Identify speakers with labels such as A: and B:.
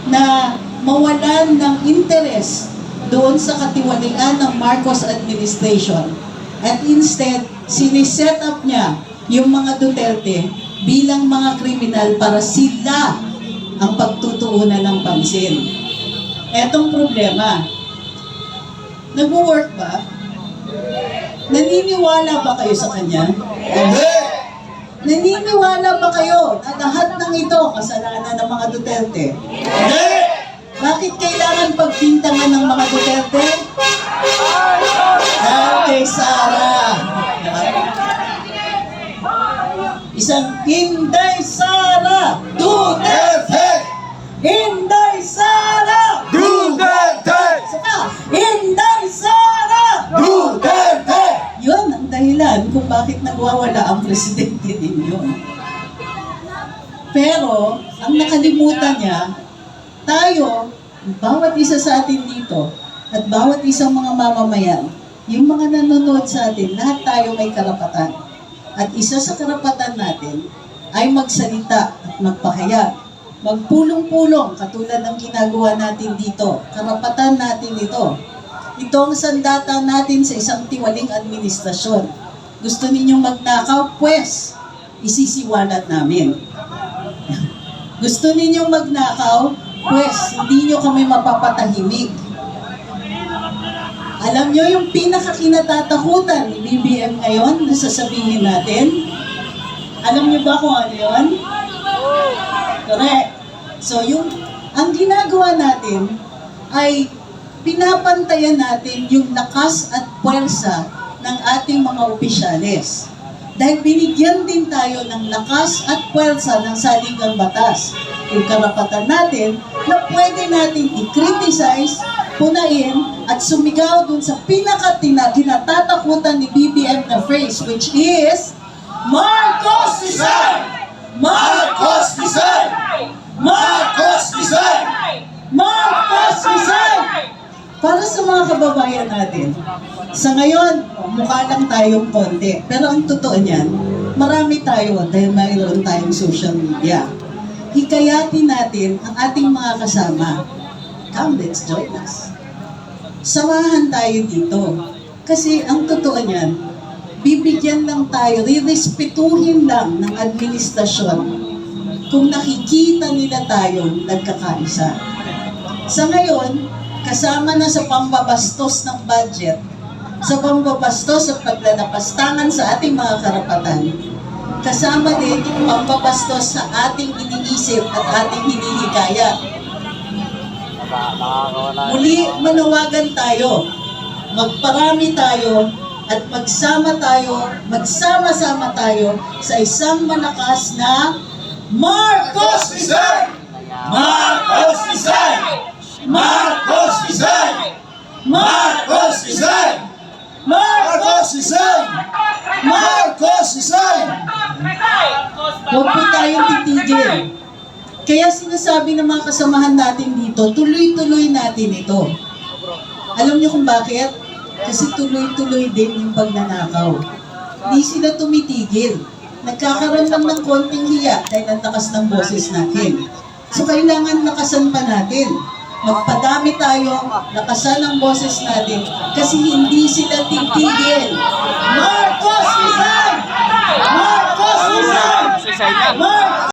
A: na mawalan ng interes doon sa katiwalian ng Marcos administration. At instead, siniset up niya yung mga Duterte bilang mga kriminal para sila ang pagtutuunan ng pansin. Etong problema, nag-work ba? Naniniwala ba kayo sa kanya?
B: Hindi!
A: Naniniwala ba kayo na lahat ng ito kasalanan ng mga Duterte?
B: Hindi!
A: Bakit kailangan pagbintangan ng mga Duterte? Dahil kay Sara. Isang Inday Sara Duterte! Inday Sara
B: Duterte!
A: Saka, Inday Sara
B: Duterte!
A: Yun ang dahilan kung bakit nagwawala ang presidente ninyo. Pero, ang nakalimutan niya, tayo, bawat isa sa atin dito, at bawat isang mga mamamayan, yung mga nanonood sa atin, lahat tayo may karapatan. At isa sa karapatan natin ay magsalita at magpahayag. Magpulong-pulong, katulad ng ginagawa natin dito. Karapatan natin ito. Ito ang sandata natin sa isang tiwaling administrasyon. Gusto ninyong magnakaw? Pwes, isisiwalat namin. Gusto ninyong magnakaw? Pwes, hindi nyo kami mapapatahimik. Alam nyo yung pinakakinatatakutan ni BBM ngayon na sasabihin natin? Alam nyo ba kung ano yun? Correct. So, ang ginagawa natin ay pinapantayan natin yung lakas at puwersa ng ating mga opisyales. Dahil binigyan din tayo ng lakas at puwersa ng saligang batas. Yung karapatan natin na pwede natin i-criticize, punain, at sumigaw dun sa kinatatakutan ni BBM na phrase, which is, Marcos resign!
B: Marcos resign! Marcos resign!
A: Marcos resign! Para sa mga kababayan natin, sa ngayon, mukha lang tayong konti. Pero ang totoo niyan, marami tayo dahil mayroon tayong social media. Hikayatin natin ang ating mga kasama. Come, let's join us. Samahan tayo dito. Kasi ang totoo niyan, bibigyan lang tayo, rirespetuhin lang ng administrasyon kung nakikita nila tayong nagkakaisa. Sa ngayon, kasama na sa pambabastos ng budget, sa pambabastos at paglalapastangan sa ating mga karapatan, kasama din yung pambabastos sa ating iniisip at ating hinihikayat. Muli, manawagan tayo, magparami tayo, at magsama-sama tayo sa isang malakas na Marcos
B: resign! Marcos resign! Marcos resign! Marcos resign! Marcos resign! Marcos resign!
A: Huwag po tayong titigil. Kaya sinasabi ng mga kasamahan natin dito, tuloy-tuloy natin ito. Alam niyo kung bakit? Kasi tuloy-tuloy din yung pagnanakaw. Hindi sila tumitigil. Nagkakaroon lang ng konting hiya dahil ang lakas ng boses natin. So kailangan lakasan pa natin. Magpadami tayo, lakasan ang boses natin kasi hindi sila titigil. Marcos resign! Marcos resign! Marcos